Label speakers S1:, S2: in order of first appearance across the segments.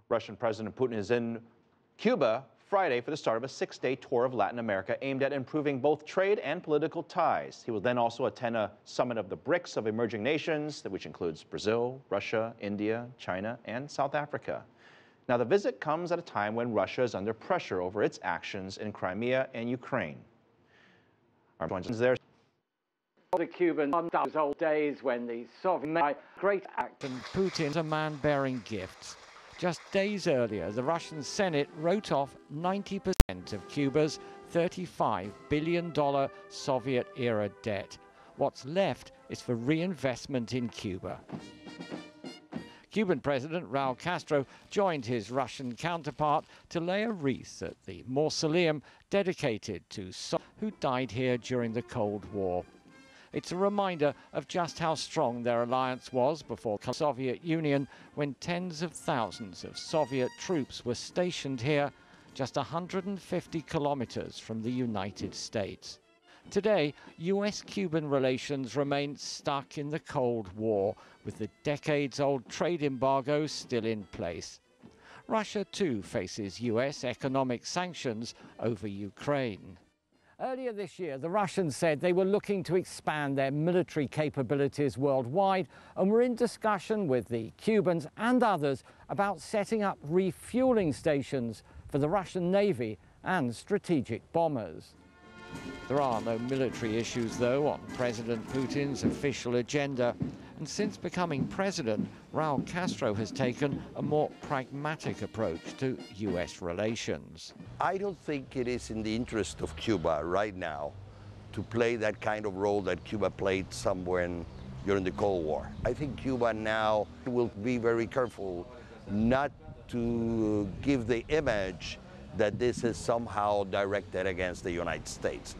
S1: Russian President Putin is in Cuba Friday for the start of a 6-day tour of Latin America aimed at improving both trade and political ties. He will then also attend a summit of the BRICS of emerging nations, which includes Brazil, Russia, India, China, and South Africa. Now, the visit comes at a time when Russia is under pressure over its actions in Crimea and Ukraine. Our there.
S2: The Cuban those old days when the Soviet great act
S3: and Putin's a man bearing gifts. Just days earlier, the Russian Senate wrote off 90% of Cuba's $35 billion Soviet-era debt. What's left is for reinvestment in Cuba. Cuban President Raul Castro joined his Russian counterpart to lay a wreath at the mausoleum dedicated to soldiers who died here during the Cold War. It's a reminder of just how strong their alliance was before the Soviet Union, when tens of thousands of Soviet troops were stationed here, just 150 kilometers from the United States. Today, US-Cuban relations remain stuck in the Cold War, with the decades-old trade embargo still in place. Russia, too, faces US economic sanctions over Ukraine. Earlier this year, the Russians said they were looking to expand their military capabilities worldwide and were in discussion with the Cubans and others about setting up refueling stations for the Russian Navy and strategic bombers. There are no military issues, though, on President Putin's official agenda. And since becoming president, Raul Castro has taken a more pragmatic approach to US relations.
S4: I don't think it is in the interest of Cuba right now to play that kind of role that Cuba played somewhere during the Cold War. I think Cuba now will be very careful not to give the image that this is somehow directed against the United States.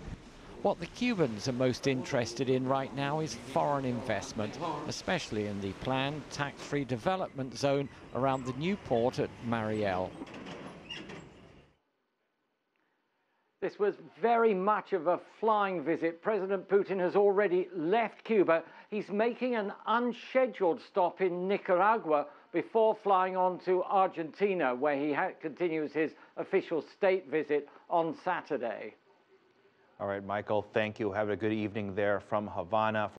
S3: What the Cubans are most interested in right now is foreign investment, especially in the planned tax-free development zone around the new port at Mariel.
S2: This was very much of a flying visit. President Putin has already left Cuba. He's making an unscheduled stop in Nicaragua before flying on to Argentina, where he continues his official state visit on Saturday.
S1: All right, Michael, thank you. Have a good evening there from Havana.